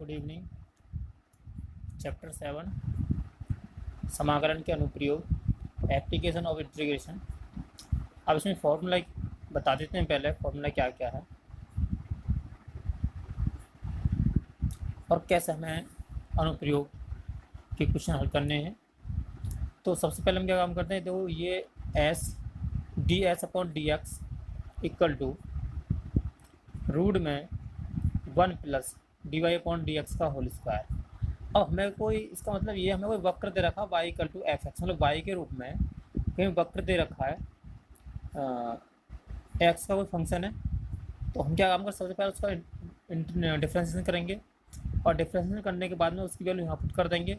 Good evening. Chapter 7 समाकलन के अनुप्रयोग, एप्लीकेशन ऑफ इंटीग्रेशन। अब इसमें फॉर्मूला बता देते हैं पहले, फॉर्मूला क्या क्या है और कैसे हमें अनुप्रयोग के क्वेश्चन हल करने हैं। तो सबसे पहले हम क्या काम करते हैं, तो ये s d s upon d x equal to root में 1 plus d y upon d x का होल स्क्वायर। अब हमें कोई, इसका मतलब ये हमें कोई वक्र दे रखा y equal to f x, मतलब y के रूप में कहीं वक्र दे रखा है, x का कोई फंक्शन है। तो हम क्या काम कर, सबसे पहले उसका डिफ्रेंशिएशन करेंगे और डिफ्रेंशिएशन करने के बाद में उसकी वैल्यू यहाँ पुट कर देंगे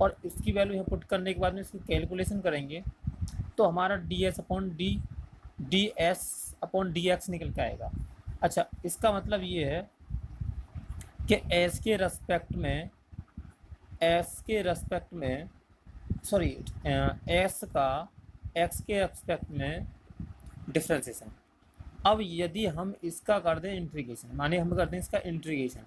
और इसकी वैल्यू यहाँ पुट करने के बाद में इसकी कैलकुलेशन करेंगे तो हमारा D s upon d x निकल के आएगा। अच्छा, इसका मतलब ये है कि एस के रेस्पेक्ट में एस का एक्स के रेस्पेक्ट में डिफ्रेंशिएशन। अब यदि हम इसका कर दें इंटीग्रेशन, माने हम कर दें इसका इंटीग्रेशन,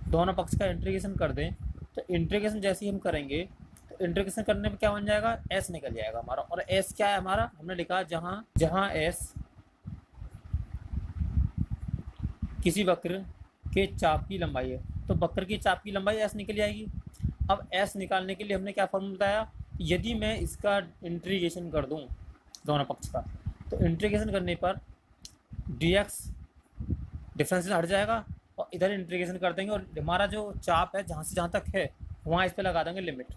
दोनों पक्ष का इंटीग्रेशन कर दें, तो इंटीग्रेशन जैसे ही हम करेंगे तो इंटीग्रेशन करने पे क्या बन जाएगा, एस निकल जाएगा हमारा। और एस क्या है हमारा, हमने लिखा जहाँ एस किसी वक्र के चाप की लंबाई है, तो वक्र की चाप की लंबाई एस निकल जाएगी। अब एस निकालने के लिए हमने क्या फॉर्मूला बताया, यदि मैं इसका इंटीग्रेशन कर दूं दोनों पक्ष का, तो इंटीग्रेशन करने पर डी एक्स डिफरेंशियल हट जाएगा और इधर इंटीग्रेशन कर देंगे और हमारा जो चाप है जहाँ से जहाँ तक है वहाँ इस पर लगा देंगे लिमिट,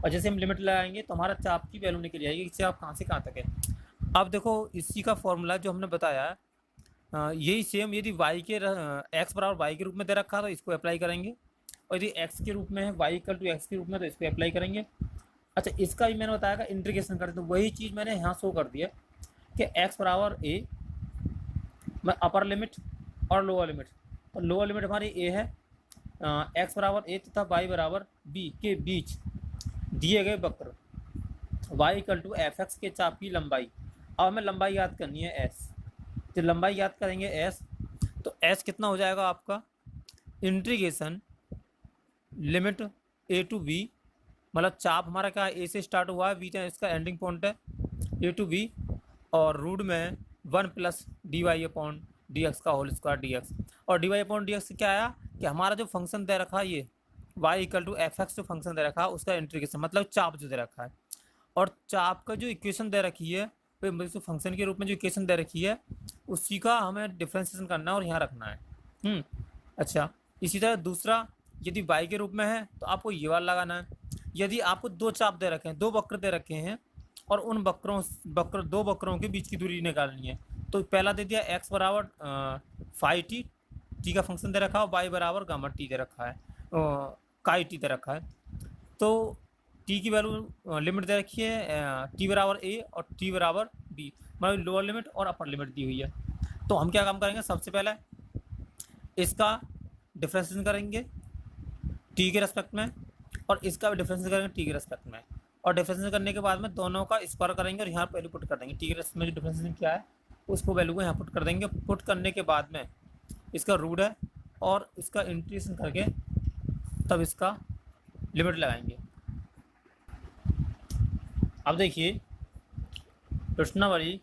और जैसे हम लिमिट लगाएंगे तो हमारा चाप की वैल्यू निकल जाएगी कि चाप कहाँ से कहाँ तक है। अब देखो इसी का फॉर्मूला जो हमने बताया यही सेम, यदि y के x बराबर y के रूप में दे रखा तो इसको अप्लाई करेंगे, और यदि x के रूप में है y इक्वल टू x के रूप में तो इसको अप्लाई करेंगे। अच्छा, इसका भी मैंने बताया इंटीग्रेशन करें, तो वही चीज़ मैंने यहाँ शो कर दिया कि x बराबर a में अपर लिमिट और लोअर लिमिट, तो लोअर लिमिट हमारी a है, x बराबर a तथा y बराबर b के बीच दिए गए वक्र y equal to f x के चाप की लंबाई। अब हमें लंबाई याद करनी है s, तो लंबाई याद करेंगे s, तो s कितना हो जाएगा आपका, integration limit a to b, मतलब चाप हमारा क्या a से स्टार्ट हुआ है, b इसका एंडिंग पॉइंट है a टू b, और रूट में 1 plus d y upon d x का होल स्क्वायर डी एक्स। और d y upon d x क्या आया कि हमारा जो फंक्शन दे रखा है ये y equal to f x जो फंक्शन दे रखा है उसका इंटीग्रेशन, मतलब चाप जो दे रखा है, और चाप का जो इक्वेशन दे रखी है तो फंक्शन के रूप में जो इक्वेशन दे रखी है उसी का हमें डिफ्रेंशिएशन करना है और यहाँ रखना है। अच्छा, इसी तरह दूसरा, यदि y के रूप में है तो आपको ये वाला लगाना है। यदि आपको दो चाप दे रखे हैं, दो वक्र दे रखे हैं और उन दो वक्रों के बीच की दूरी निकालनी है, तो पहला दे दिया x बराबर फाई टी का फंक्शन दे रखा है, y बराबर गामा टी दे रखा है, काई टी दे रखा है। तो टी की वैल्यू लिमिट दे रखी है टी बराबर a और टी बराबर b, मतलब लोअर लिमिट और अपर लिमिट दी हुई है। तो हम क्या काम करेंगे, सबसे पहले इसका डिफ्रेंशिएशन करेंगे टी के रेस्पेक्ट में और इसका भी डिफ्रेंशिएशन करेंगे टी के रेस्पेक्ट में, और डिफ्रेंशिएशन करने के बाद में दोनों का स्क्वायर करेंगे और यहाँ वैल्यू पुट कर देंगे। टी के रेस्पेक्ट में जो डिफ्रेंशिएशन क्या है उसको वैल्यू को यहाँ पुट कर देंगे। पुट करने के बाद में इसका रूट है और इसका इंटीग्रेशन करके तब इसका लिमिट लगाएंगे। अब देखिए प्रश्नावली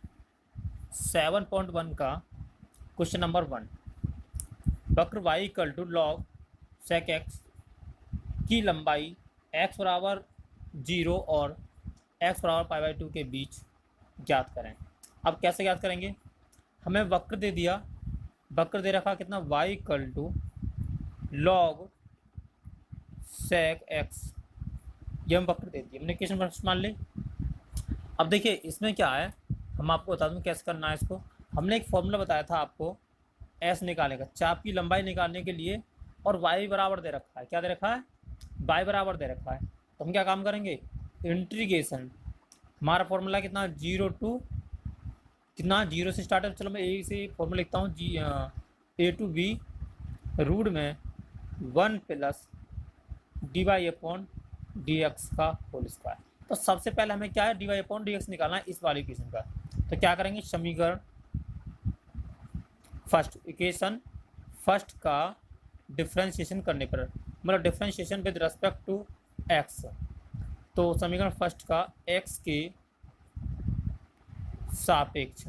7.1 का क्वेश्चन नंबर 1, वक्र y equal to log sec x की लंबाई x बराबर 0 और x बराबर पाई बाई 2 के बीच ज्ञात करें। अब कैसे ज्ञात करेंगे, हमें वक्र दे दिया, वक्र दे रखा कितना, y equal to log sec x, ये हम वक्र दे दिए, हमने क्वेश्चन मान ली। अब देखिए इसमें क्या है, हम आपको बता दूं कैसे करना है इसको। हमने एक फॉर्मूला बताया था आपको s निकालने का, चाप की लंबाई निकालने के लिए, और y बराबर दे रखा है, क्या दे रखा है, y बराबर दे रखा है। तो हम क्या काम करेंगे, इंटीग्रेशन, हमारा फॉर्मूला कितना, 0 टू कितना, 0 से स्टार्ट है, चलो मैं ए से फॉर्मूला लिखता हूँ, a टू b रूट में 1 plus d y upon d x का होल स्क्वायर। तो सबसे पहले हमें क्या है, d y upon d x निकालना है इस वाले इक्वेशन का। तो क्या करेंगे, समीकरण फर्स्ट, इक्वेशन फर्स्ट का डिफ्रेंशिएशन करने पर मतलब differentiation with respect to x. तो समीकरण फर्स्ट का एक्स के सापेक्ष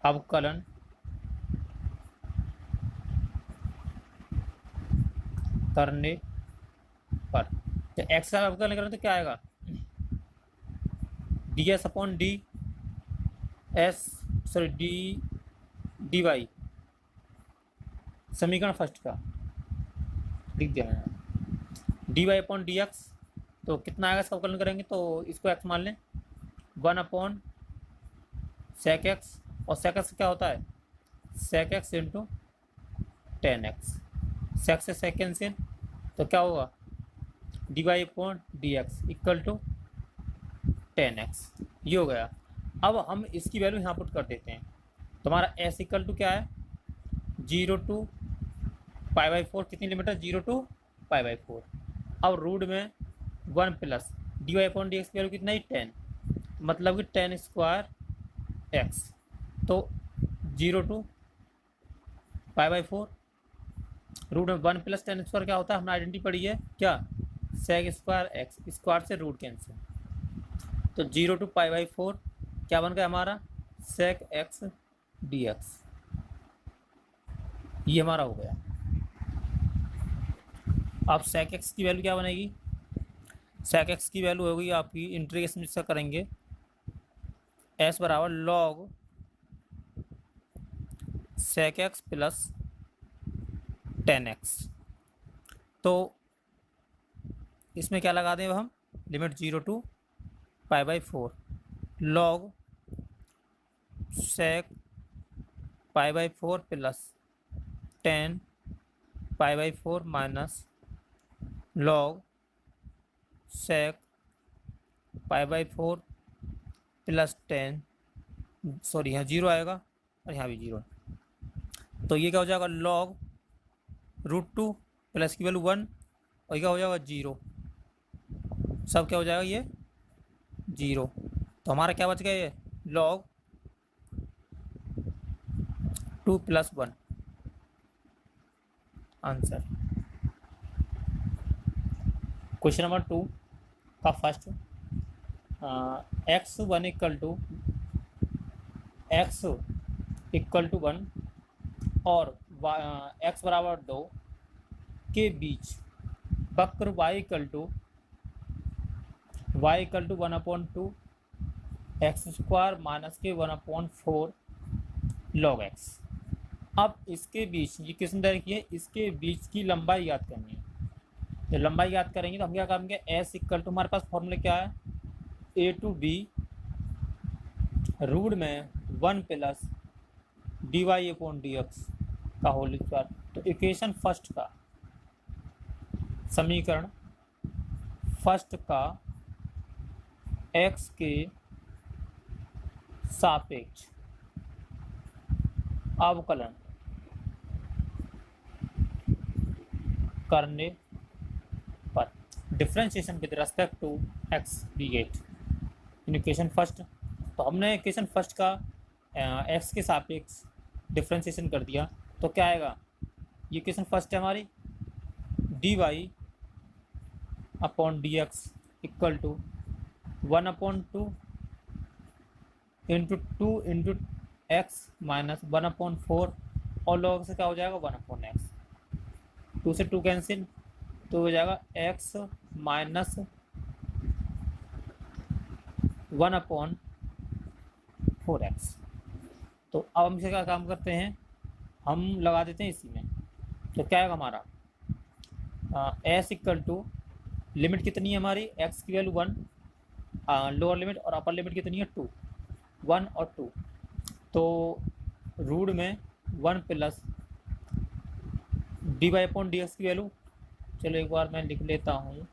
अवकलन करने पर, तो एक्स का अवकलन करें तो क्या आएगा, d s upon d s, sorry d y, समीकरण फर्स्ट का लिख दिया मैंने, d y upon d x. तो कितना आएगा इसका अवकलन करेंगे तो इसको एक्स मान लें, 1 अपॉन सेक एक्स, और सेक एक्स क्या होता है, sec x into ten x, sec से सेक कैंसिल, तो क्या होगा, d y upon d x equal to ten x, ये हो गया। अब हम इसकी वैल्यू यहाँ पुट कर देते हैं, तो हमारा एस इक्वल टू क्या है, 0 टू पाई बाई 4, कितनी लिमिट है, 0 टू पाई बाई 4। अब रूट में 1 plus d y upon d x की वैल्यू कितना है, 10, मतलब कि 10 स्क्वायर एक्स, तो 0 टू पाई बाई 4, रूट में 1 प्लस 10 स्क्वायर क्या होता है, हमने आइडेंटिटी पढ़ी है क्या, सेक स्क्वायर एक्स, स्क्वायर से रूट कैंसिल, तो 0 टू पाई बाई 4 क्या बन गया हमारा, सेक एक्स डी एक्स, ये हमारा हो गया। अब सेक एक्स की वैल्यू क्या बनेगी, सेक एक्स की वैल्यू होगी आपकी, इंटीग्रेशन जिसका करेंगे एस बराबर log sec x plus 10x। तो इसमें क्या लगा दें हम, limit 0 to pi by 4 log sec pi by 4 plus 10 pi by 4 minus log sec pi by 4 plus 10, sorry यहाँ 0 आएगा और यहाँ भी 0, तो ये क्या हो जाएगा, लॉग √2 प्लस की वैल्यू 1 और क्या हो जाएगा 0, सब क्या हो जाएगा ये 0, तो हमारा क्या बच गया, ये log 2 plus 1 answer. Question number 2 का फर्स्ट, x1 इक्वल टू 1 और x बराबर 2 के बीच वक्र y equal to 1/2 x square minus के 1/4 लॉग x। अब इसके बीच, ये किस तरह की है, इसके बीच की लंबाई याद करनी है। तो लंबाई याद करेंगे तो हम क्या करेंगे, एस इक्वल टू, हमारे पास फॉर्मूला क्या है, ए टू बी रूट में 1 plus d y upon d x का होल स्क्वायर। तो इक्वेशन फर्स्ट का, समीकरण फर्स्ट का एक्स के सापेक्ष अवकलन करने पर differentiation with respect to x we get in equation first. तो हमने इक्वेशन फर्स्ट का एक्स के सापेक्ष डिफरेंशिएशन कर दिया, तो क्या आएगा, ये इक्वेशन फर्स्ट है हमारी, d y upon d x equal to 1/2 into 2 into x minus 1/4 और लॉग से क्या हो जाएगा 1/x, 2 से 2 कैंसिल, तो हो जाएगा x माइनस 1/4x। तो अब हम इसे क्या काम करते हैं, हम लगा देते हैं इसी में, तो क्या आएगा हमारा s इक्वल टू, लिमिट कितनी है हमारी, x की वैल्यू 1, लोअर लिमिट और अपर लिमिट कितनी है 2, 1 और 2, तो रूट में 1 plus d y upon d x की वैल्यू, चलो एक बार मैं लिख लेता हूँ,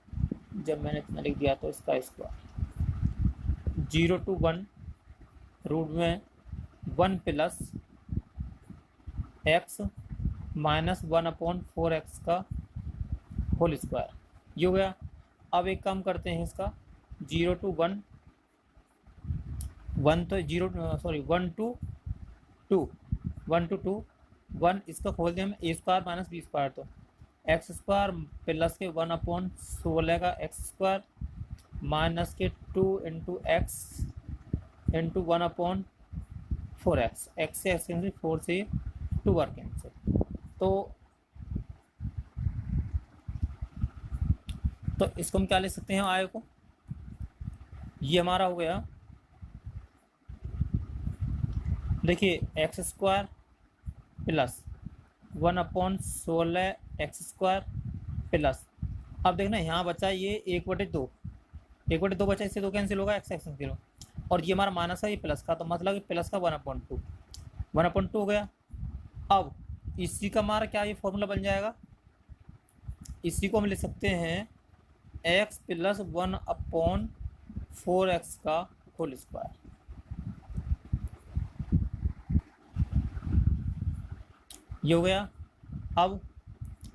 जब मैंने इतना लिख दिया तो इसका स्क्वायर 0 to 1 रूट में 1 प्लस एक्स माइनस 1/4x का होल स्क्वायर, ये हो गया। अब एक काम करते हैं इसका 0 to 1, 1 तो 0, सॉरी 1 to 2, 1 to 2 वन इसका खोल दें हम ए स्क्वायर माइनस बी स्क्वायर, तो एक्स स्क्वायर प्लस के 1/16 का एक्स स्क्वायर माइनस के 2 into x into 1/4x, x से एक्स कैंसिल, 4 से 2 बार कैंसिल। तो इसको हम क्या ले सकते हैं आय को, ये हमारा हो गया, देखिए x square plus 1/16 x square plus, अब देखना यहाँ बचा ये 1/2, 1/2 बचा, इससे 2 कैंसिल होगा, एक्स एक्स कैंसिल हो, और ये हमारा माइनस है, ये प्लस का, तो मतलब प्लस का 1/2, 1/2 हो गया। अब इसी का हमारा क्या ये फॉर्मूला बन जाएगा, इसी को हम ले सकते हैं एक्स प्लस 1/4x का होल स्क्वायर। ये हो गया। अब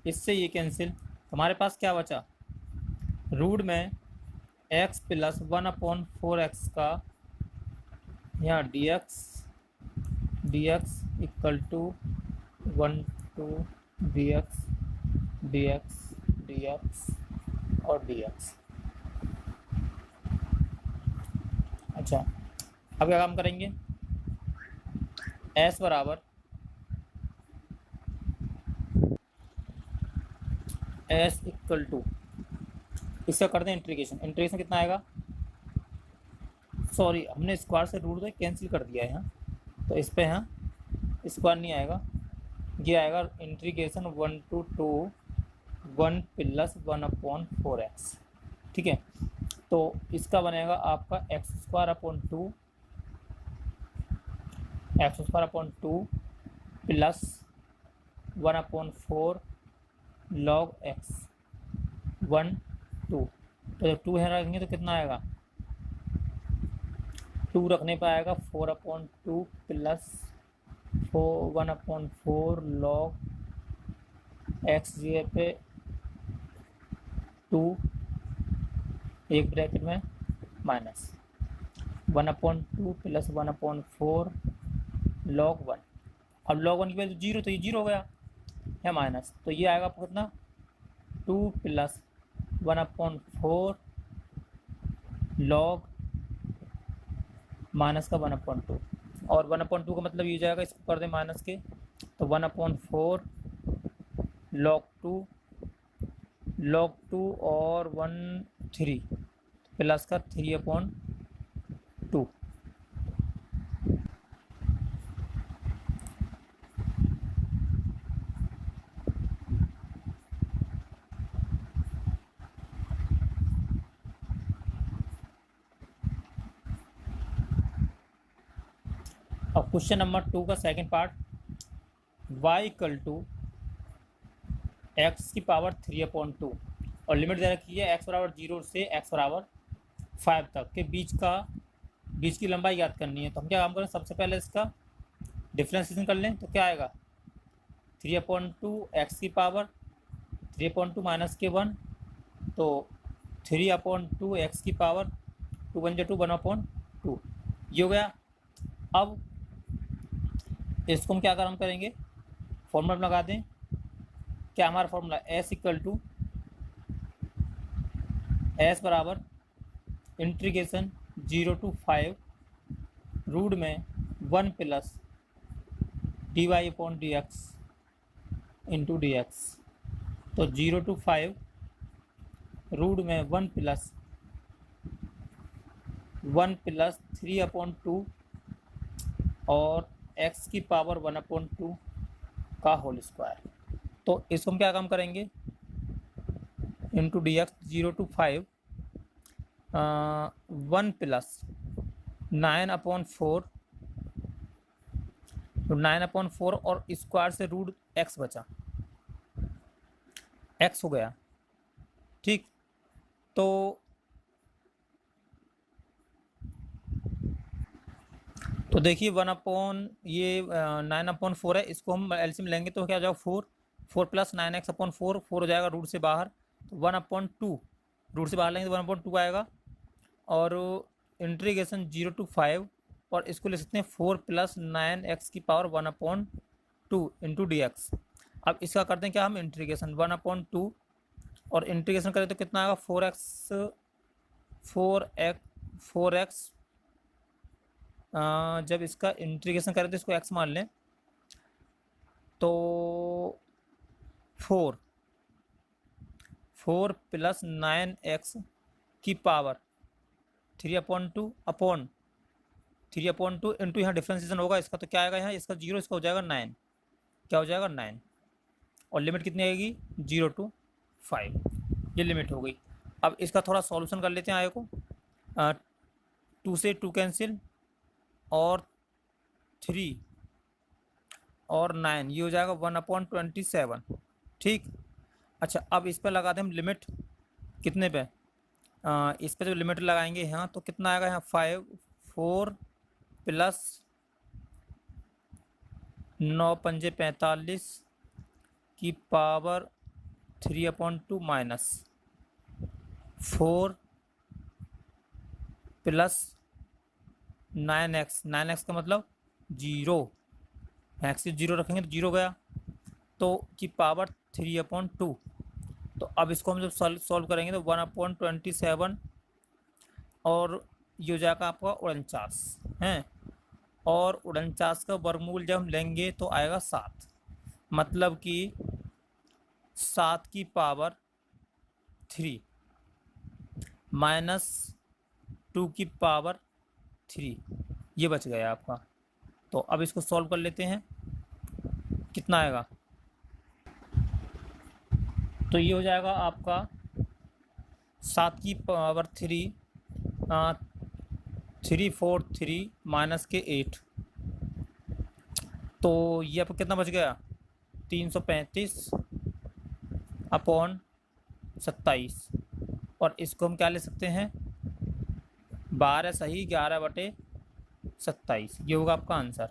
इससे ये कैंसिल, हमारे पास क्या बचा, रूट में x प्लस 1/4x का यहाँ dx equal to 1 to dx और dx। अच्छा, अब क्या काम करेंगे, s बराबर s इक्वल टू, इसका कर दें इंटीग्रेशन, इंटीग्रेशन कितना आएगा, सॉरी हमने स्क्वायर से रूट तो कैंसिल कर दिया है यहाँ, तो इस पर यहाँ स्क्वायर नहीं आएगा, ये आएगा इंटीग्रेशन 1 to 2 1 प्लस 1/4x, ठीक है। तो इसका बनेगा आपका x square upon 2 plus 1/4 log x 1 2, तो जब 2 है रखेंगे तो कितना आएगा, 2 रखने पर आएगा 4/2 प्लस 1/4 log x जी पे 2, एक ब्रैकेट में माइनस 1/2 प्लस 1/4 log 1, अब log 1 की वैल्यू 0, तो ये 0 हो गया है माइनस, तो ये आएगा आपको कितना 2 प्लस 1/4 log माइनस का 1/2, और 1/2 का मतलब ये हो जाएगा, इसको कर दें माइनस के, तो 1/4 log 2 और 1 3 प्लस का 3/2। अब क्वेश्चन नंबर 2 का second part, y equal to x की पावर 3/2 और लिमिट दे रखी है x बराबर 0 से x बराबर 5 तक के बीच की लंबाई याद करनी है। तो हम क्या काम करें, सबसे पहले इसका डिफ्रेंशिएशन कर लें, तो क्या आएगा 3/2 एक्स की पावर 3/2 माइनस के 1, तो 3/2 एक्स की पावर 2 1 2 1/2, ये हो गया। अब इसको हम क्या काम करेंगे, फॉर्मूला लगा दें, क्या हमारा formula s equal to s बराबर इंटीग्रेशन 0 to 5 रूट में 1 प्लस dy/dx इंटू dx, तो 0 to 5 रूट में 1 प्लस 3/2 और x की पावर 1/2 का होल स्क्वायर। तो इसको हम क्या काम करेंगे, इंटू dx 0 to 5 1 प्लस 9/4, तो 9/4 और स्क्वायर से रूट x बचा, x हो गया, ठीक। तो देखिए 9/4 है, इसको हम एलसीएम लेंगे तो क्या हो जाएगा 4 प्लस 9x/4 4 हो जाएगा रूट से बाहर, तो 1/2 रूट से बाहर लेंगे तो 1/2 आएगा, और इंटीग्रेशन 0 to 5 और इसको ले सकते हैं 4 प्लस 9x की power 1/2 two into D x. अब इसका करते हैं क्या हम इंटीग्रेशन, 1/2 और इंटीग्रेशन करें तो कितना आएगा 4x जब इसका इंटीग्रेशन करें तो इसको x मान लें तो 4 प्लस 9x की पावर 3/2 अपॉन 3/2 इंटू यहाँ डिफ्रेंसिएशन होगा इसका तो क्या आएगा, यहाँ इसका 0 इसका हो जाएगा 9, क्या हो जाएगा 9 और लिमिट कितनी आएगी 0 to 5, ये लिमिट हो गई। अब इसका थोड़ा सॉल्यूशन कर लेते हैं आगे को, 2 से 2 कैंसिल और 3 और 9 ये हो जाएगा 1/27, ठीक। अच्छा अब इस पर लगाते हैं हम लिमिट, कितने पे, इस पर जो लिमिट लगाएंगे यहाँ तो कितना आएगा यहाँ 4 प्लस 9 पंजे 45 की पावर 3/2 माइनस 4 प्लस 9x का मतलब 0, एक्स से 0 रखेंगे तो 0 गया तो की पावर 3/2। तो अब इसको हम जब सॉल्व करेंगे तो 1/27 और ये हो जाएगा आपका 49 हैं, और 49 का वर्गमूल जब हम लेंगे तो आएगा 7, मतलब कि 7 की पावर 3 माइनस 2 की पावर 3, ये बच गया आपका। तो अब इसको सॉल्व कर लेते हैं, कितना आएगा, तो ये हो जाएगा आपका 7 की पावर 3 343 माइनस के 8, तो ये आपको कितना बच गया 335 अपॉन 27, और इसको हम क्या ले सकते हैं 12 सही 11/27, ये होगा आपका आंसर।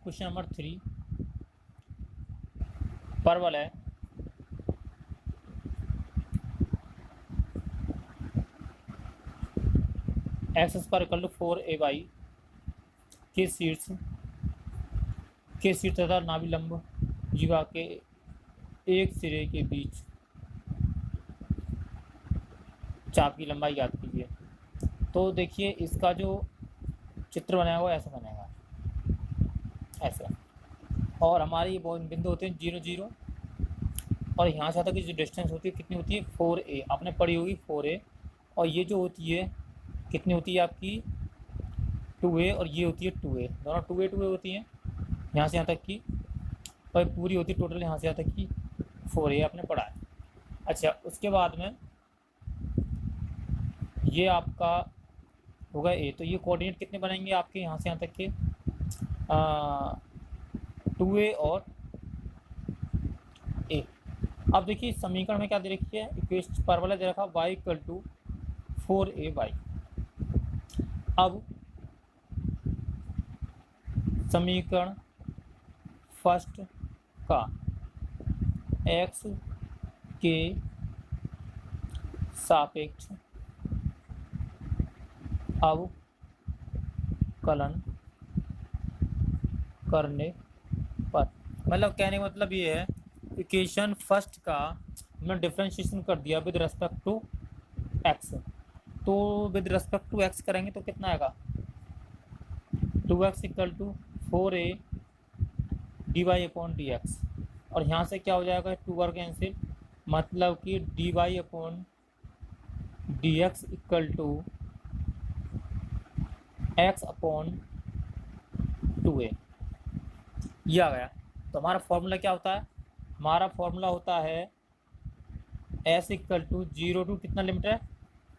क्वेश्चन नंबर 3, परवल है x² = 4ay के शीर्ष तथा नाभिलंब जीवा के एक सिरे के बीच चाप की लंबाई याद कीजिए। तो देखिए इसका जो चित्र बनाया हुआ ऐसा बनेगा, ऐसे, और हमारे ये बिंदु होते हैं 0 0, और यहाँ से तक की जो डिस्टेंस होती है कितनी होती है 4a, आपने पढ़ी होगी 4a, और ये जो होती है कितनी होती है आपकी 2a, और ये होती है 2a, दोनों 2a होती हैं यहाँ से यहाँ तक की, और पूरी होती है टोटल यहाँ से यहाँ तक की 4a आपने पढ़ा है। अच्छा उसके बाद में ये आपका होगा a, तो ये कोऑर्डिनेट कितने बनेंगे आपके यहाँ से यहाँ तक के 2a और a। अब देखिए समीकरण में क्या दे रखी है, इक्वेशन फॉर्मूला दे रखा y = 4ay। अब समीकरण फर्स्ट का x के सापेक्ष अवकलन करने पर, मतलब कहने का मतलब ये है इक्वेशन फर्स्ट का हमने डिफरेंशिएशन कर दिया विद रेस्पेक्ट टू x, तो विद रेस्पेक्ट टू x करेंगे तो कितना आएगा 2x = 4a dy/dx, और यहाँ से क्या हो जाएगा 2 बार कैंसिल, मतलब कि dy/dx = x/2a, ये आ गया। तो हमारा फॉर्मूला क्या होता है, हमारा फॉर्मूला होता है s = 0 to कितना लिमिट है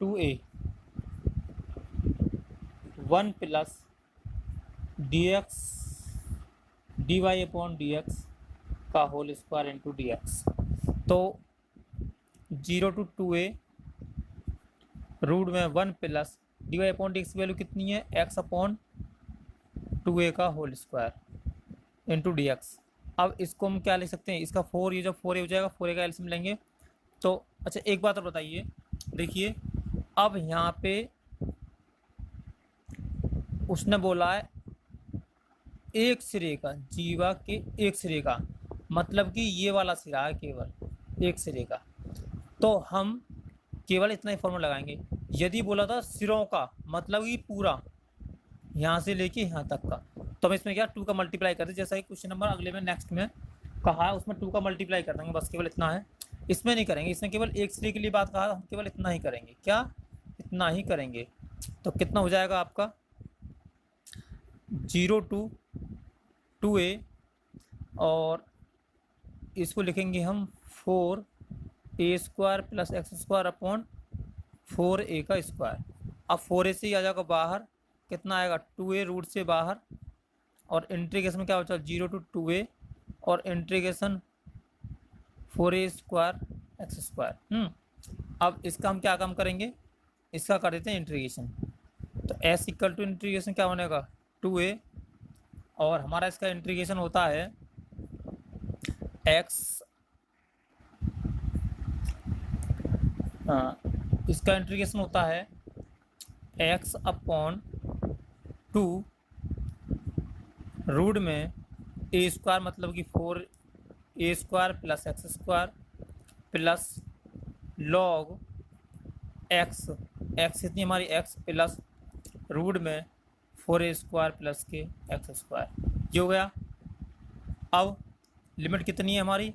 2a 1 प्लस dx dy/dx का होल स्क्वायर इंटू dx। तो 0 to 2a रूट में 1 प्लस dy/dx की वैल्यू कितनी है x/2a का होल स्क्वायर इंटू dx। अब इसको हम क्या लिख सकते हैं, इसका 4, ये जब 4a हो जाएगा 4a का एलसीएम लेंगे तो। अच्छा एक बात और बताइए, देखिए अब यहाँ पे उसने बोला है एक सिरे का, जीवा के एक सिरे का, मतलब कि ये वाला सिरा है केवल एक सिरे का, तो हम केवल इतना ही फॉर्मूला लगाएंगे। यदि बोला था सिरों का, मतलब कि पूरा यहाँ से लेके यहाँ तक का, तो हम इसमें क्या 2 का मल्टीप्लाई कर दें, जैसा कि क्वेश्चन नंबर अगले में नेक्स्ट में कहा है उसमें 2 का मल्टीप्लाई कर देंगे, बस केवल इतना है। इसमें नहीं करेंगे, इसमें केवल एक सिरे के लिए बात कहा, हम केवल इतना ही करेंगे, क्या इतना ही करेंगे। तो कितना हो जाएगा आपका 0 to 2a, और इसको लिखेंगे हम 4a² plus x² upon 4a का स्क्वायर। अब 4a से ही आ जाएगा बाहर, कितना आएगा 2a रूट से बाहर, और इंटीग्रेशन में क्या बचा 0 to 2a और इंटीग्रेशन 4a² x²। अब इसका हम क्या काम करेंगे, इसका कर देते हैं इंटीग्रेशन। तो s इक्वल टू इंटीग्रेशन क्या बनेगा 2a, और हमारा इसका इंटीग्रेशन होता है x, इसका इंटीग्रेशन होता है x अपॉन 2 रूट में a² मतलब कि 4a² plus x² plus log x, इतनी हमारी x प्लस रूट में 4a² प्लस के x²। ये हो गया। अब लिमिट कितनी है हमारी,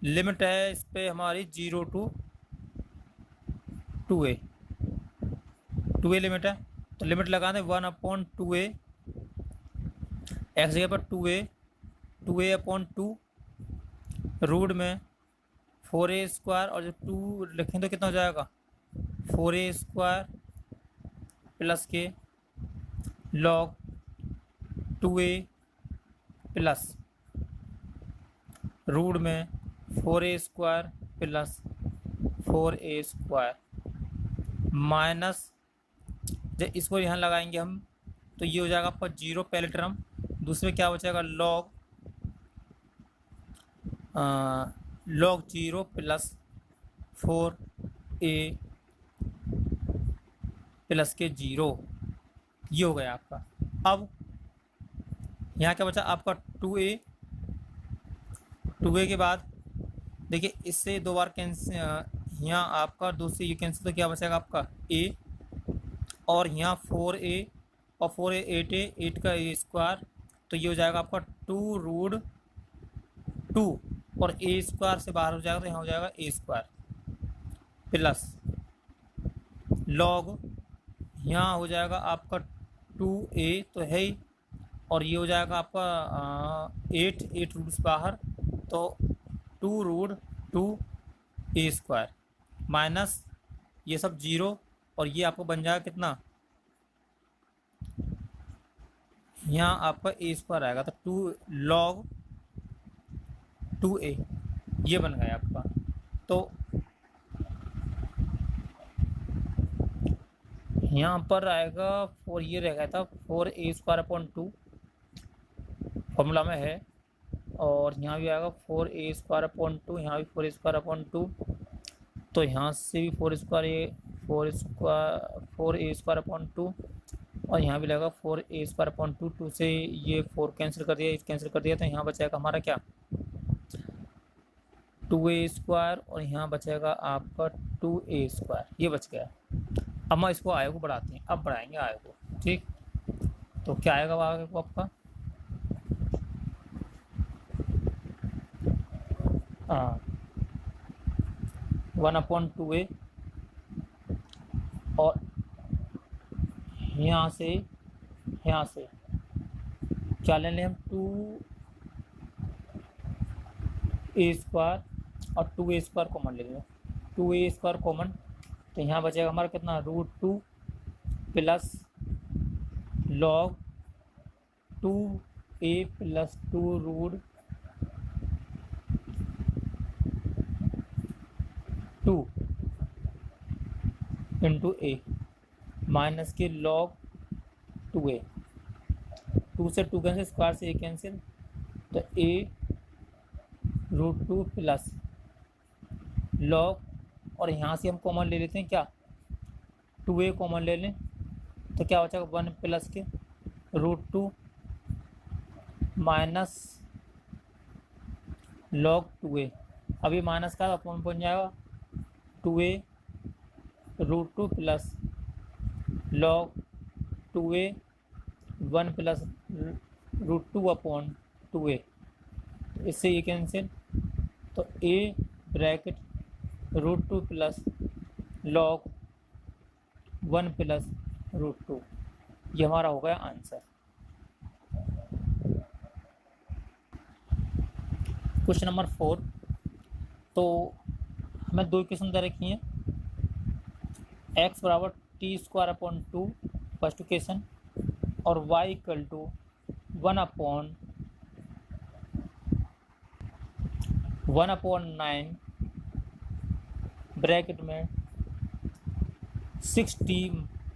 लिमिट है इस पर हमारी 0 to 2a, 2a लिमिट है, तो लिमिट लगा दें 1/2a, x जगह पर 2a अपॉन 2 रूट में 4a² और जब 2 लिखें तो कितना हो जाएगा 4a² प्लस के लॉग 2a प्लस रूट में 4a² प्लस 4a² माइनस, जब इसको यहाँ लगाएंगे हम तो ये हो जाएगा आपका 0 पहले टर्म, दूसरे क्या बचेगा लॉग 0 प्लस 4a प्लस के 0। ये हो गया आपका। अब यहाँ क्या बचा आपका 2a के बाद देखिए इससे 2 बार कैंसिल, यहाँ आपका 2 से ये कैंसिल, तो क्या बचेगा आपका a, और यहाँ 4a और 4a 8a, 8 का a², तो ये हो जाएगा आपका 2 रूट 2 और a² से बाहर हो जाएगा तो यहाँ हो जाएगा a² प्लस लॉग, यहाँ हो जाएगा आपका 2a तो है ही, और ये हो जाएगा आपका 8 रूट से बाहर, तो 2 रूट 2a² माइनस ये सब 0, और ये आपको बन जाएगा कितना, यहाँ आपका a² आएगा, तो 2 लॉग 2a, ये बन गया आपका। तो यहाँ पर आएगा 4, ये रह गया था 4a² अपॉन 2 फॉर्मूला में है, और यहाँ भी आएगा 4a² अपॉन 2, यहाँ भी 4a² अपॉन 2, तो यहाँ से भी 4a² अपॉन 2, और यहाँ भी लगेगा 4a² अपॉन 2, 2 से ये 4 कैंसिल कर दिया, इस कैंसिल कर दिया, तो यहाँ बचेगा हमारा क्या 2a², और यहाँ बचेगा आपका 2a², ये बच गया। अब हम इसको आगे को बढ़ाते हैं, अब बढ़ाएंगे आगे को, ठीक। तो क्या आएगा आगे को आपका 1/2a, और यहाँ से क्या ले लें हम 2a² और 2a² कॉमन ले लें, 2a² कॉमन, तो यहाँ बचेगा हमारा कितना √2 plus log 2a plus 2 root 2 into a minus के लॉग 2a, 2 से 2 कैंसिल, स्क्वायर से a कैंसिल, तो a √2 प्लस लॉग और यहाँ से हम कॉमन ले लेते हैं क्या, 2a कॉमन ले लें तो क्या हो जाएगा 1 प्लस के √2 माइनस log 2a। अभी माइनस का अपॉन बन जाएगा 2a √2 plus log 2a 1 plus √2 upon 2a। इससे ये कैंसिल, तो a bracket √2 plus log 1 plus √2, ये हमारा हो गया आंसर। क्वेश्चन नंबर 4, तो हमें दो इक्वेशन दे रखी हैं, x बराबर t² अपॉन 2 फर्स्ट इक्वेशन और y equal to 1 upon 9 bracket में 6t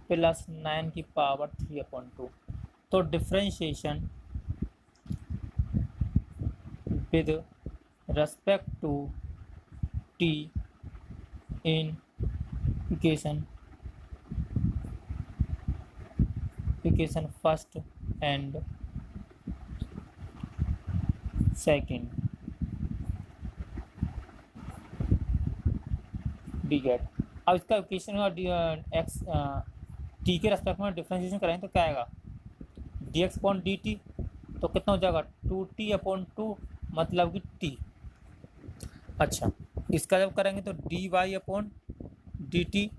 प्लस 9 की पावर 3 अपॉन 2। तो differentiation with respect to t in equation first and second we get. अब इसका इक्वेशन का एक्स टी के रेस्पेक्ट में डिफ्रेंशिएशन करें तो क्या आएगा, d x upon d t, तो कितना हो जाएगा 2t अपॉन 2 मतलब कि t। अच्छा, इसका जब करेंगे तो d y upon d t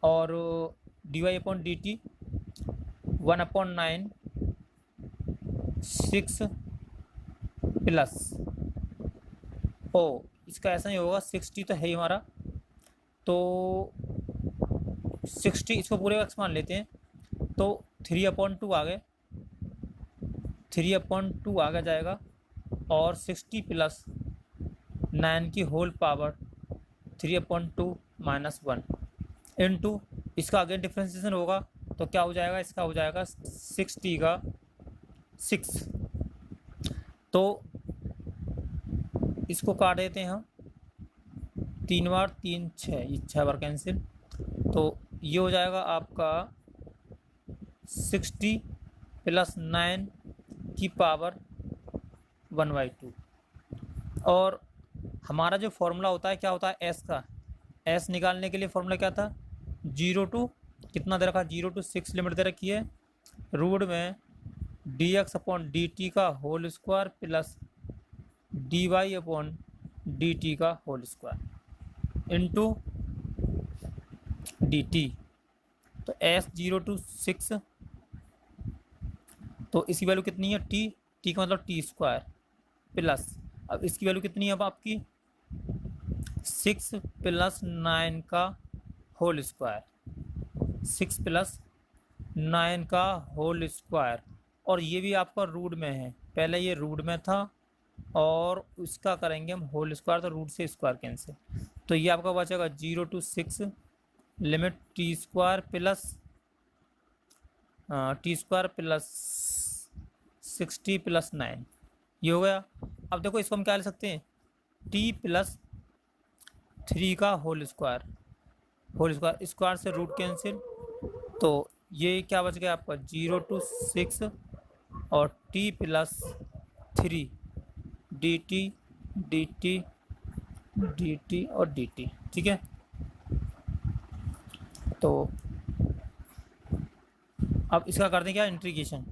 और d y upon d t 1 upon 9 6 plus o, इसका ऐसा नहीं होगा 60 तो है ही हमारा, तो 60 इसको पूरे एक्स मान लेते हैं तो 3 अपॉन 2 आ गए, 3 अपॉन 2 आगे जाएगा और 60 प्लस 9 की whole power 3 upon 2 minus 1 into इसका अगेन डिफ्रेंशिएशन होगा तो क्या हो जाएगा, इसका हो जाएगा 60 का 6। तो इसको काट देते हैं हम, 3 बार 3 6, ये 6 बार कैंसिल, तो ये हो जाएगा आपका 60 प्लस 9 की पावर 1/2। और हमारा जो फॉर्मूला होता है क्या होता है एस का, एस निकालने के लिए फॉर्मूला क्या था, 0 टू कितना दे रखा, 0 to 6 लिमिट दे रखी है, रूट में d x upon d t का whole square plus d y upon d t का whole square into d t. तो एस 0 to 6, तो इसकी वैल्यू कितनी है टी, टी का मतलब टी स्क्वायर प्लस, अब इसकी वैल्यू कितनी है अब आपकी 6 प्लस 9 का होल स्क्वायर, 6 प्लस 9 का होल स्क्वायर, और ये भी आपका रूट में है, पहले ये रूट में था और इसका करेंगे हम होल स्क्वायर, तो रूट से स्क्वायर कैंसिल, तो ये आपका बचेगा 0 to 6 limit T square plus 60 plus 9, ये हो गया। अब देखो इसको हम क्या ले सकते हैं, t प्लस 3 का होल स्क्वायर स्क्वायर से रूट कैंसिल, तो ये क्या बच गया आपका 0 to 6 और t प्लस 3 डी टी और डी टी, ठीक है। तो अब इसका करते हैं क्या इंटीग्रेशन,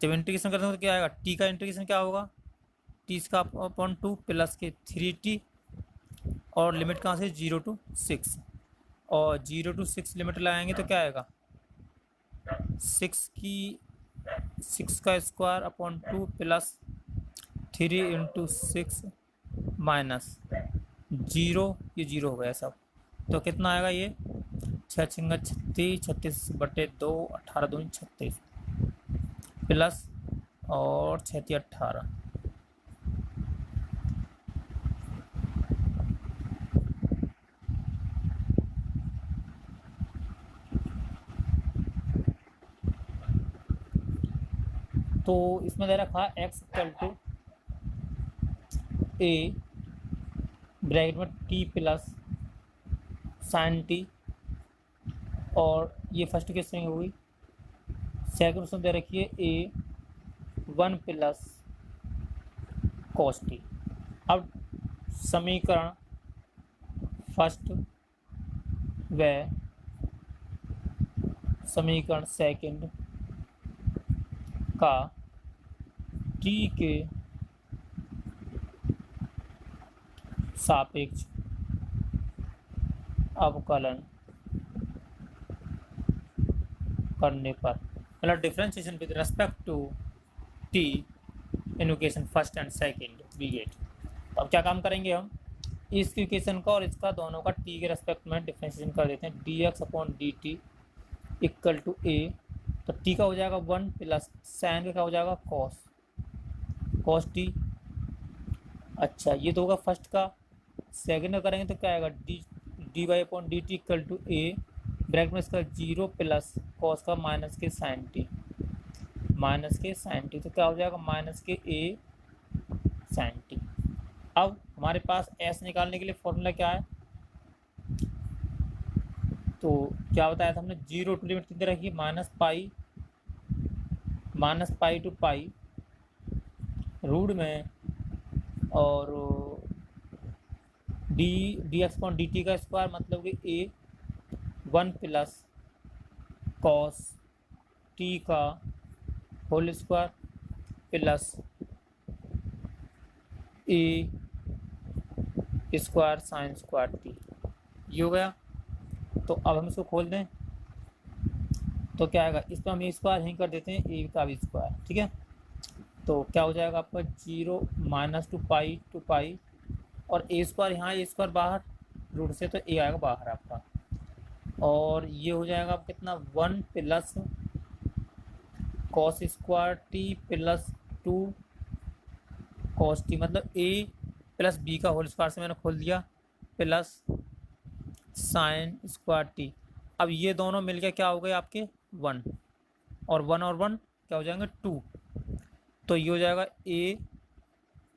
जब इंटीग्रेशन करते हैं तो क्या आएगा, टी का इंटीग्रेशन क्या होगा, टी का अपॉन 2 प्लस के 3t और लिमिट कहाँ से 0 to 6, और 0 to 6 लिमिट लगाएंगे तो क्या आएगा 6 का square upon 2 plus 3 into 6 minus 0, ये 0 हो गया सब, तो कितना आएगा ये 6 6 36, 36/2, 18 2 36 प्लस और 6 18। तो इसमें दे रखा x equal to a bracket में t प्लस साइन टी, और ये फर्स्ट क्वेश्चन हो गई। सेकंड क्वेश्चन दे रखिए ए 1 प्लस कॉस टी। अब समीकरण फर्स्ट व समीकरण सेकंड का टी के सापेक्ष अवकलन करने पर, मतलब differentiation with respect to t in equation first and second we get. तो अब क्या काम करेंगे हम, इस इक्वेशन का और इसका दोनों का टी के रेस्पेक्ट में डिफरेंशिएशन कर देते हैं। D x upon d t equal to a, तो टी का हो जाएगा 1 प्लस साइन का हो जाएगा कॉस टी। अच्छा, ये तो होगा फर्स्ट का। सेकंड का करेंगे तो क्या आएगा, d y upon d t equal to a, bracket में इसका 0 प्लस कॉस का माइनस के साइन टी, तो क्या हो जाएगा माइनस के ए साइन टी। अब हमारे पास एस निकालने के लिए फॉर्मूला क्या है, तो क्या बताया था हमने, 0 टू लिमिट कितनी रखी, minus pi to pi root में, और d x point d t का स्क्वायर मतलब कि ए 1 प्लस कॉस टी का whole square plus a square sine square t, ये हो गया। तो अब हम इसको खोल दें तो क्या आएगा, इस पर हम ए स्क्वायर यहीं कर देते हैं, ए का भी स्क्वायर, ठीक है। तो क्या हो जाएगा आपका 0 माइनस टू पाई और ए स्क्वायर यहाँ, ए स्क्वायर बाहर रूट से, तो ए आएगा बाहर आपका, और ये हो जाएगा आप कितना 1 plus cos square T plus 2 cos T, मतलब ए प्लस बी का होल स्क्वायर से मैंने खोल दिया प्लस साइन स्क्वायर टी। अब ये दोनों मिलके क्या हो गए आपके 1 और 1 क्या हो जाएंगे 2, तो ये हो जाएगा ए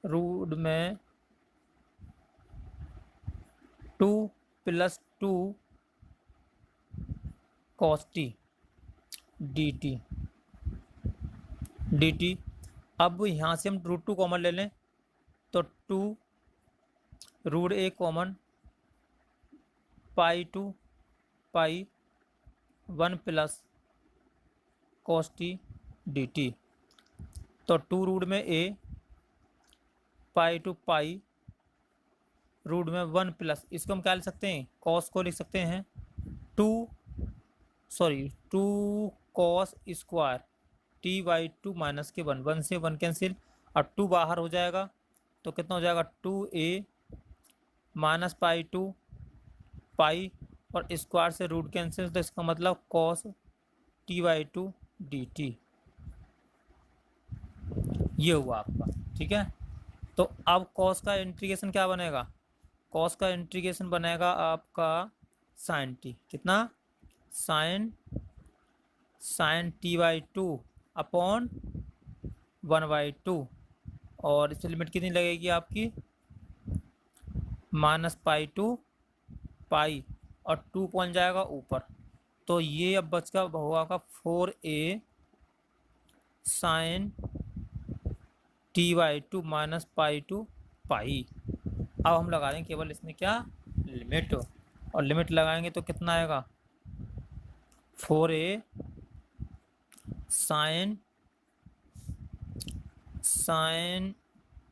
रूट में 2 plus 2 cos t d T. अब यहाँ से हम रूट 2 कॉमन ले लें, तो 2 root a common, pi to pi 1 plus cos t d t, तो 2 रूट में ए पाई टू पाई रूट में 1 प्लस, इसको हम क्या लिख सकते हैं, कॉस को लिख सकते हैं 2 cos square T by 2 minus के 1 से 1 कैंसिल, और 2 बाहर हो जाएगा, तो कितना हो जाएगा 2a माइनस पाई टू पाई और स्क्वायर से रूट कैंसिल, तो इसका मतलब cos T by 2 D T, ये हुआ आपका, ठीक है। तो अब कॉस का इंटीग्रेशन क्या बनेगा, कॉस का इंटीग्रेशन बनेगा आपका साइन टी, कितना साइन टी बाई 2 अपॉन 1/2, और इसकी लिमिट कितनी लगेगी आपकी माइनस पाई टू पाई, और 2 पहुंच जाएगा ऊपर, तो ये अब बचका हुआ का 4a sine t by 2 minus pi to pi. अब हम लगा देंगे केवल इसमें क्या लिमिट, और लिमिट लगाएंगे तो कितना आएगा 4a sine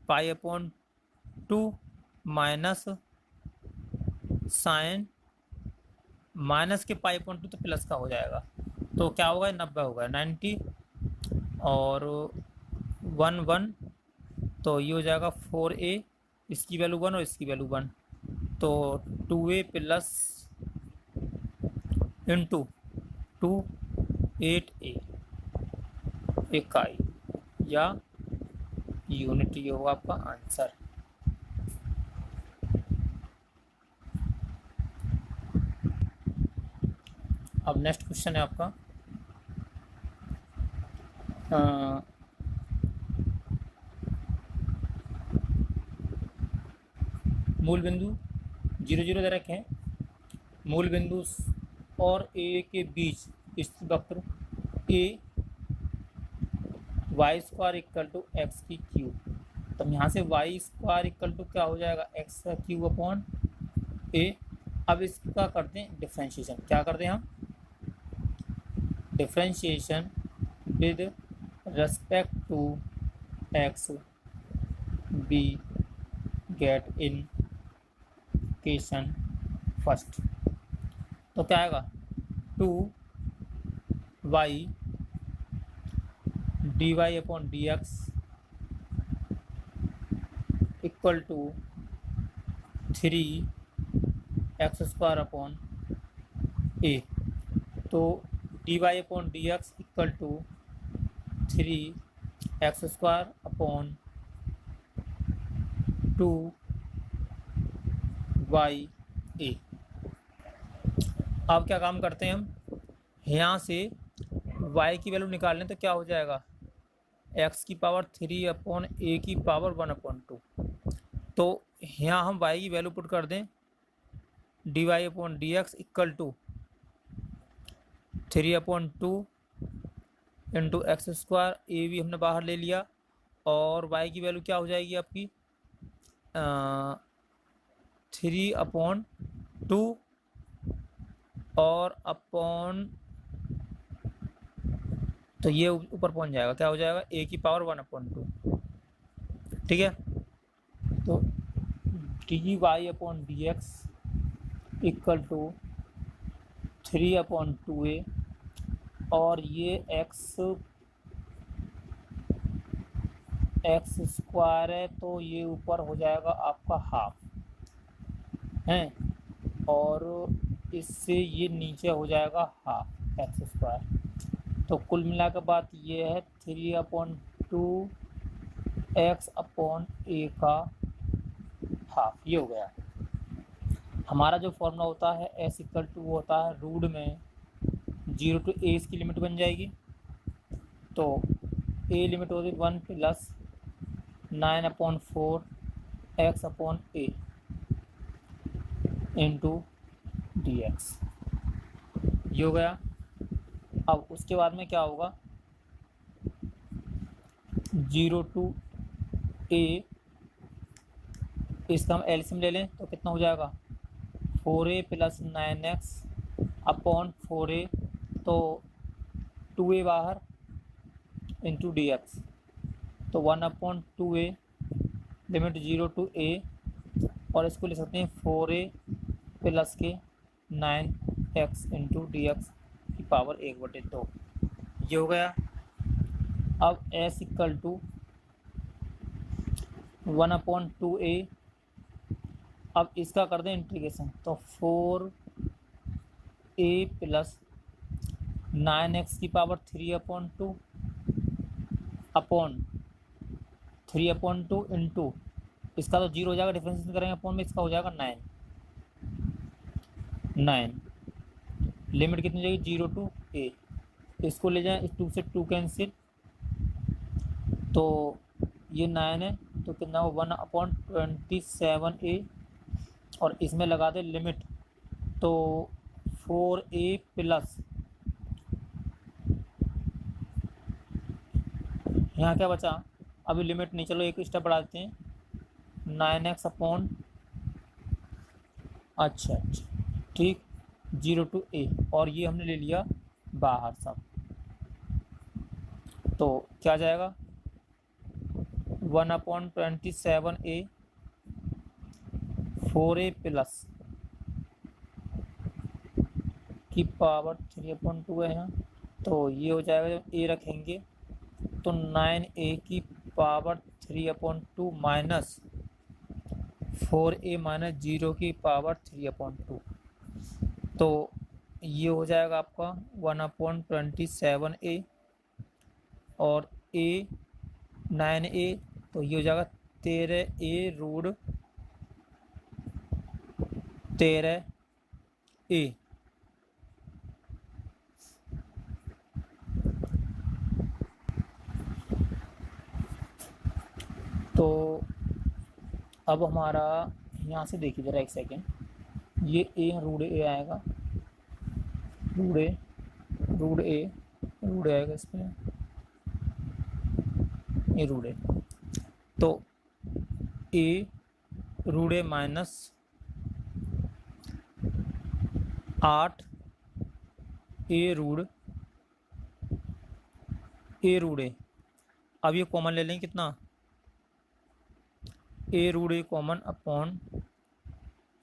pi upon 2 minus sine minus के पाई अपॉन 2 तो प्लस का हो जाएगा, तो क्या होगा 90 होगा 90, और 1 तो ये हो जाएगा 4a, इसकी वैल्यू 1 और इसकी वैल्यू 1, तो 2a प्लस इंटू 2 8a इकाई या यूनिट, ये होगा आपका आंसर। अब नेक्स्ट क्वेश्चन है आपका मूल बिंदु 0 0 दे रखे हैं, मूल बिंदु और ए के बीच स्थित वक्र a y square equal to x की क्यूब। तो यहाँ से वाई स्क्वायर इक्वल टू क्या हो जाएगा, एक्स का क्यूब अपॉन ए। अब इसका करते हैं डिफ्रेंशिएशन। क्या करते हैं हम, differentiation with respect to x बी गेट इन केशन फर्स्ट। तो क्या आएगा, 2y dy upon d x equal to 3x square upon a. तो dy upon d x equal to 3x square upon 2y a. अब क्या काम करते हैं हम, यहाँ से y की वैल्यू निकाल लें तो क्या हो जाएगा, x की पावर 3 अपॉन ए की पावर 1 अपॉन 2। तो यहाँ हम y की वैल्यू पुट कर दें, d y upon d x equal to 3 upon 2 into x square, a भी हमने बाहर ले लिया, और y की वैल्यू क्या हो जाएगी आपकी 3 अपॉन 2 और अपॉन, तो ये ऊपर पहुंच जाएगा, क्या हो जाएगा ए की पावर 1 अपॉन 2। ठीक है, तो d y upon d x equal to 3 upon 2a, और ये एक्स स्क्वायर है तो ये ऊपर हो जाएगा आपका हाफ है, और इससे ये नीचे हो जाएगा हाफ एक्स स्क्वायर। तो कुल मिला के बात ये है 3 अपॉन 2 एक्स अपॉन ए का हाफ, ये हो गया। हमारा जो फॉर्मूला होता है एस इक्वल टू होता है रूट में 0 टू ए, इसकी लिमिट बन जाएगी। तो ए लिमिट होती है 1 प्लस 9 अपॉन 4 एक्स अपॉन ए इंटू डी एक्स, ये हो गया। अब उसके बाद में क्या होगा, 0 टू ए, इसका हम एलसीएम ले लें तो कितना हो जाएगा 4a plus 9x upon 4a, तो 2a बाहर इंटू डी एक्स, तो 1 upon 2a limit 0 to a, और इसको ले सकते हैं 4a प्लस के 9x इंटू डी एक्स की पावर 1/2, ये हो गया। अब s equal to 1 upon 2a, अब इसका कर दें इंटीग्रेशन, तो 4a प्लस 9x की power 3 upon 2 upon 3 upon 2 into, इसका तो 0 हो जाएगा, डिफरेंशिएशन करेंगे अपॉन में, इसका हो जाएगा 9 लिमिट कितनी जाएगी 0 टू a, इसको ले जाएं, इस 2 से 2 कैंसिल, तो ये 9 है, तो कितना हो 1 अपॉन 27a, और इसमें लगा दे लिमिट, तो 4a प्लस, यहाँ क्या बचा, अभी लिमिट नहीं, चलो एक स्टेप बढ़ा देते हैं, 9x अपॉन, अच्छा ठीक, 0 टू a, और ये हमने ले लिया बाहर सब, तो क्या जाएगा 1 अपॉन 27a 4a प्लस की पावर 3 अपॉन 2 है यहाँ, तो ये हो जाएगा, जब a रखेंगे तो 9a की power 3 upon 2 minus 4a minus 0 की पावर 3 अपॉन 2, तो ये हो जाएगा आपका 1 अपॉन 27a, और a 9a, तो ये हो जाएगा 13a रूट 13a। तो अब हमारा यहाँ से देखिए ज़रा एक सेकेंड, ये ए रूट ए आएगा, रूट ए रूट ए रूट ए आएगा इसमें, ये रूट ए, तो ए रूट ए माइनस 8 ए रूट ए। अब ये कॉमन ले लें, कितना, ए root a common upon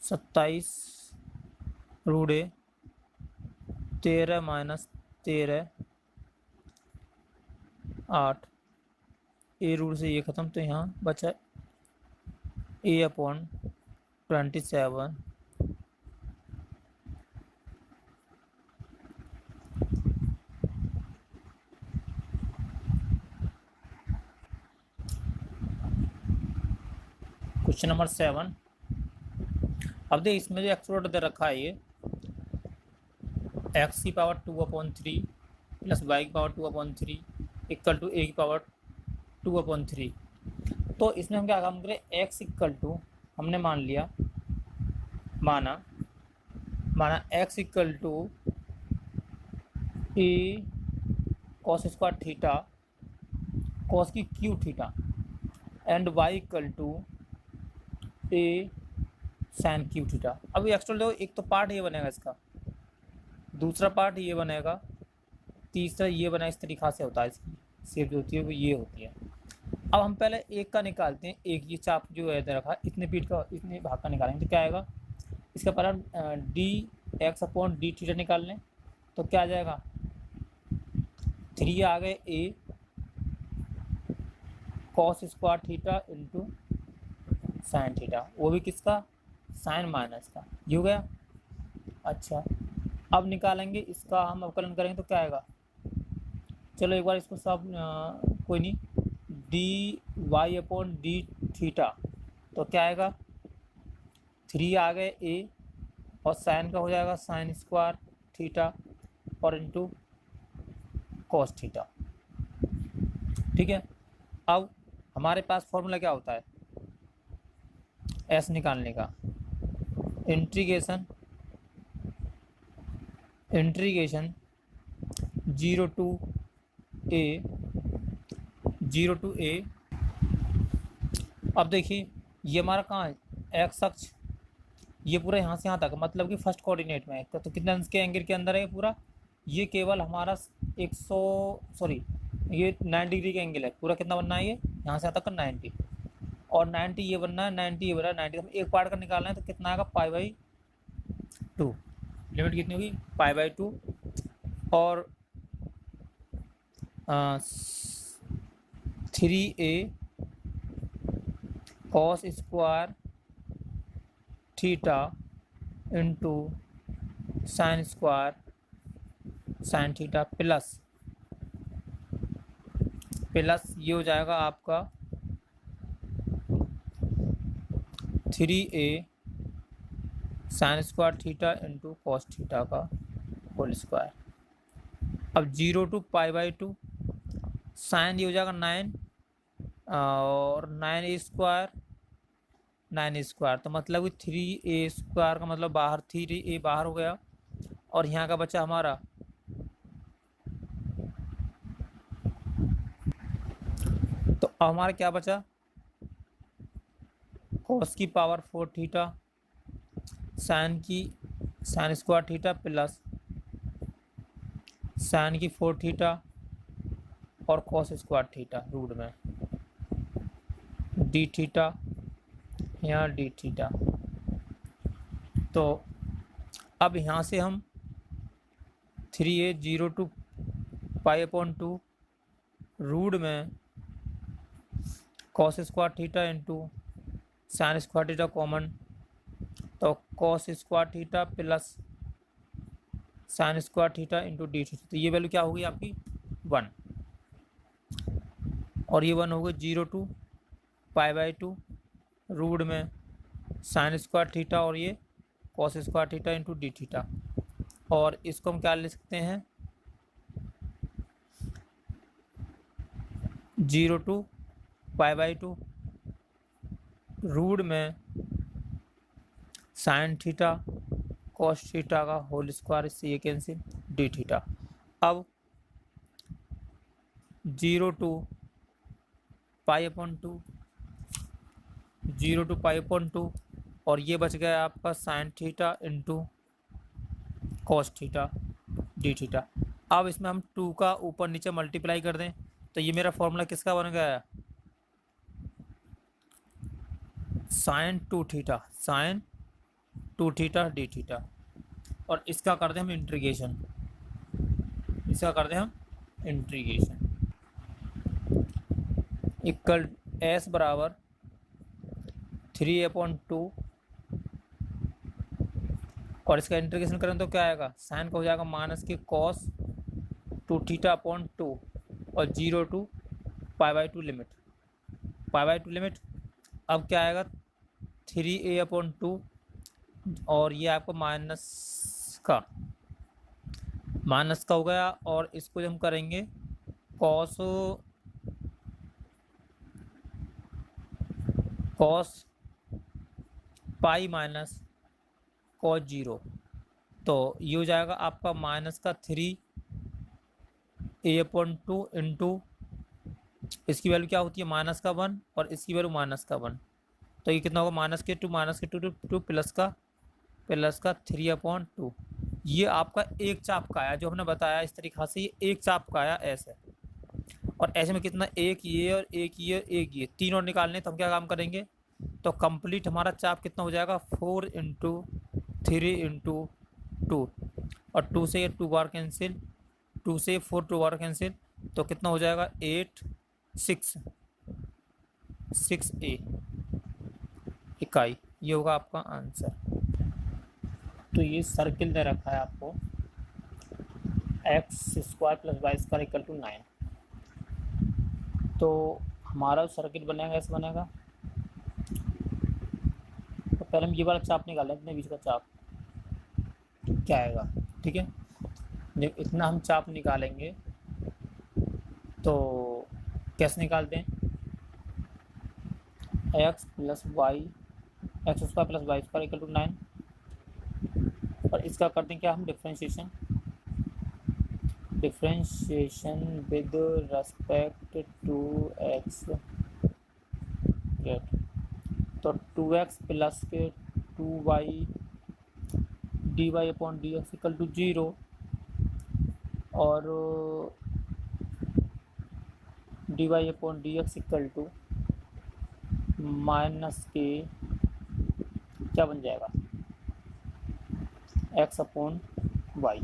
27 root A, 13 minus 13 8, A root से ये ख़त्म, तो यहाँ बचा ए अपॉन 27 क्वेश्चन नंबर 7। अब देख इसमें जो एक्सप्लोर दे रखा है, ये एक्स की पावर 2/3 प्लस वाई की पावर 2/3 इक्वल टू ए की पावर 2/3। तो इसमें हम क्या काम करें, एक्स इक्वल टू हमने माना x equal to a cos square theta cos की cube theta and y equal to a sine cube theta. अब एक्चुअल देखो, एक तो पार्ट ये बनेगा इसका, दूसरा पार्ट ये बनेगा, तीसरा ये बना, इस तरीक़ा से होता है, इसकी शेप जो होती है वो ये होती है। अब हम पहले एक का निकालते हैं, एक ये चाप जो है रखा, इतने फीट का, इतने भाग का निकालेंगे तो क्या आएगा, इसका पहला d x upon d theta निकाल लें तो क्या आ जाएगा, 3 आ गए a cos square theta into sine theta, वो भी किसका, साइन माइनस का, ये हो गया। अच्छा, अब निकालेंगे इसका, हम अवकलन करेंगे तो क्या आएगा, चलो एक बार इसको सब कोई नहीं, d y upon d theta, तो क्या आएगा, 3 आ गए ए और साइन का हो जाएगा साइन स्क्वायर थीटा और इंटू कॉस थीटा। ठीक है, अब हमारे पास फॉर्मूला क्या होता है एस निकालने का, इंटीग्रेशन 0 टू ए। अब देखिए ये हमारा कहाँ है, एक्स अक्ष, ये पूरा यहाँ से यहाँ तक, मतलब कि फर्स्ट कोऑर्डिनेट में है, तो कितने अंश के एंगल के अंदर है पूरा, ये केवल हमारा 90 डिग्री का एंगल है पूरा, कितना बनना है ये, यहाँ से यहाँ तक 90, और 90 ये बनना है, 90 ये बना है, 90 एक पार्ट का निकालना है तो कितना आएगा, π/2, लिमिट कितनी होगी, π/2, और 3a cos square theta into sine square sine theta plus ये हो जाएगा आपका 3a sign square theta into cos theta का होल स्क्वायर। अब 0 टू π/2, साइन ये हो जाएगा 9 और 9a स्क्वायर, तो मतलब कि 3a स्क्वायर का मतलब बाहर 3a बाहर हो गया, और यहाँ का बचा हमारा तो हमारा क्या बचा, कॉस की power 4 theta sine square theta plus sine की 4 थीटा और कॉस स्क्वायर थीटा रूट में डी थीटा, यहाँ डी थीटा। तो अब यहाँ से हम 3a 0 टू π/2 रूट में cos square theta into sine square theta common, तो cos square theta plus sine square theta into d theta, तो ये वैल्यू क्या होगी आपकी 1, और ये 1 होगी 0 टू π/2 रूट में साइन स्क्वायर थीटा और ये cos square theta into d theta, और इसको हम क्या ले सकते हैं 0 टू π/2 रूट में साइन थीटा कॉस थीटा का होल स्क्वायर, इससे ये कैंसिल, डी थीटा। अब 0 to pi upon 2, 0 to pi upon 2, और ये बच गया आपका sine theta into cos theta d theta. अब इसमें हम 2 का ऊपर नीचे मल्टीप्लाई कर दें तो ये मेरा फॉर्मूला किसका बन गया है, sine 2 theta, sine 2 theta d theta. और इसका कर दें हम इंटीग्रेशन, इसका कर दें हम इंटीग्रेशन, इक्वल एस बराबर 3/2, और इसका इंटीग्रेशन करें तो क्या आएगा, साइन का हो जाएगा माइनस के कॉस 2 थीटा अपॉन 2, और 0 टू पाई/2 लिमिट, पाई/2 लिमिट। अब क्या आएगा 3a/2, और ये आपको माइनस का हो गया, और इसको जब हम करेंगे कॉस पाई माइनस कॉस 0, तो ये हो जाएगा आपका माइनस का 3a/2 इंटू, इसकी वैल्यू क्या होती है माइनस का 1, और इसकी वैल्यू माइनस का 1, तो ये कितना होगा माइनस के 2 टू प्लस का 3/2। ये आपका एक चाप का आया, जो हमने बताया इस तरीक़ा से, ये एक चाप का आया ऐसे, और ऐसे में कितना, एक ये और एक ये और एक ये, तीन और निकालने, तो हम क्या काम करेंगे, तो कंप्लीट हमारा चाप कितना हो जाएगा 4 इंटू 3 इंटू 2, और 2 से ये 2 बार कैंसिल, 2 से 4 2 बार कैंसिल, तो कितना हो जाएगा 6a इकाई, ये होगा आपका आंसर। तो ये सर्किल दे रखा है आपको x² + y² = 9, तो हमारा सर्किट बनेगा ऐसे बनेगा। तो पहले हम ये वाला चाप निकालें, अपने बीच का चाप क्या आएगा, ठीक है। जब इतना हम चाप निकालेंगे तो कैसे निकालते हैं, x + y, x² + y² = 9, और इसका करते हैं क्या हम differentiation with respect to x, तो 2x + के 2y dy/dx = 0, और dy/dx = माइनस के क्या बन जाएगा x/y,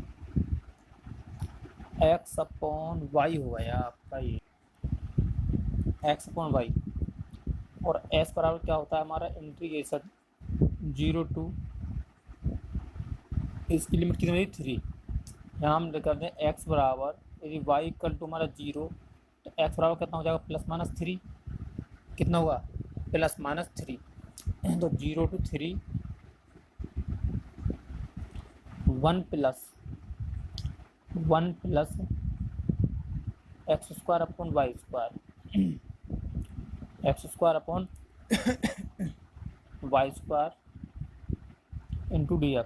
x/y हो गया आपका ये x/y, और s बराबर क्या होता है हमारा इंटीग्रेशन 0 टू, इसकी लिमिट कितनी होगी 3, यहाँ हम कर दें x बराबर, यदि y = हमारा 0, तो x बराबर कितना हो जाएगा +-3, कितना होगा +-3, तो 0 to 3 1 plus x² into dx,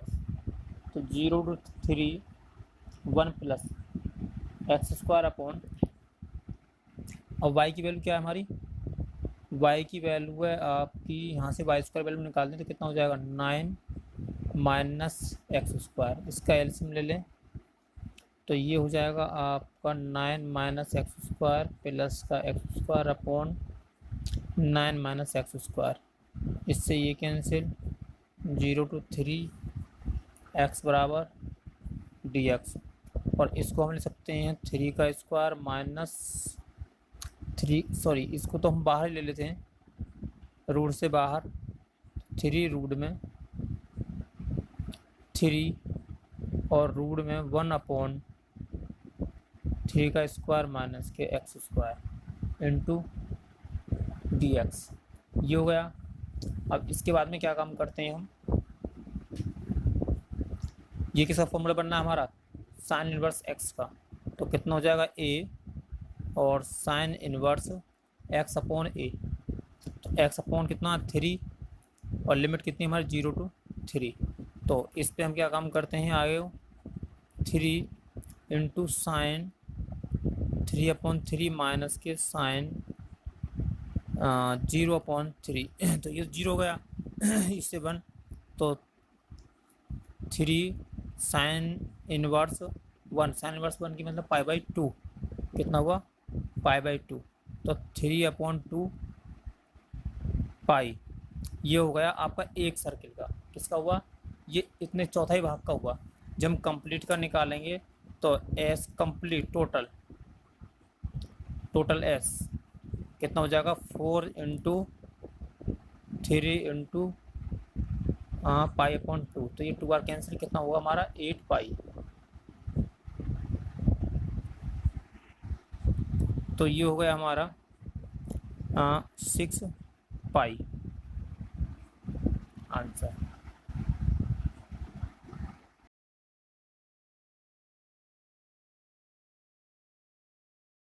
तो 0 टू 3 1 प्लस x², और y की वैल्यू क्या है हमारी, y की वैल्यू है आपकी, यहाँ से y² वैल्यू निकाल दें तो कितना हो जाएगा 9 - x², इसका एलसीएम ले लें तो ये हो जाएगा आपका 9 - x² प्लस का x²/9 - x², इससे ये कैंसिल, 0 टू 3 x बराबर dx, और इसको हम ले सकते हैं 3 का स्क्वायर माइनस 3, सॉरी इसको तो हम बाहर ले लेते हैं, रूट से बाहर, 3 रूट में 3 और रूट में 1/3 का स्क्वायर माइनस के x² इंटू dx, ये हो गया। अब इसके बाद में क्या काम करते हैं हम, ये किसका फॉर्मूला बनना है हमारा, साइन इनवर्स x का, तो कितना हो जाएगा a और साइन इनवर्स x/a, तो x/ कितना 3, और लिमिट कितनी हमारी 0 टू 3। तो इस पे हम क्या काम करते हैं आगे, 3 इंटू साइन 3/3 माइनस के साइन 0/3 तो ये 0 हो गया इससे 1। तो 3 साइन इनवर्स 1, साइन इनवर्स 1 की मतलब π/2 कितना हुआ, π/2। तो 3/2 पाई, ये हो गया आपका एक सर्किल का। किसका हुआ, ये इतने चौथाई भाग का हुआ। जब हम कंप्लीट का निकालेंगे तो एस कंप्लीट टोटल एस कितना हो जाएगा, 4 इंटू 3 इंटू π/2। तो ये 2 बार कैंसिल, कितना होगा हमारा 8 पाई। तो ये हो गया हमारा 6 पाई आंसर।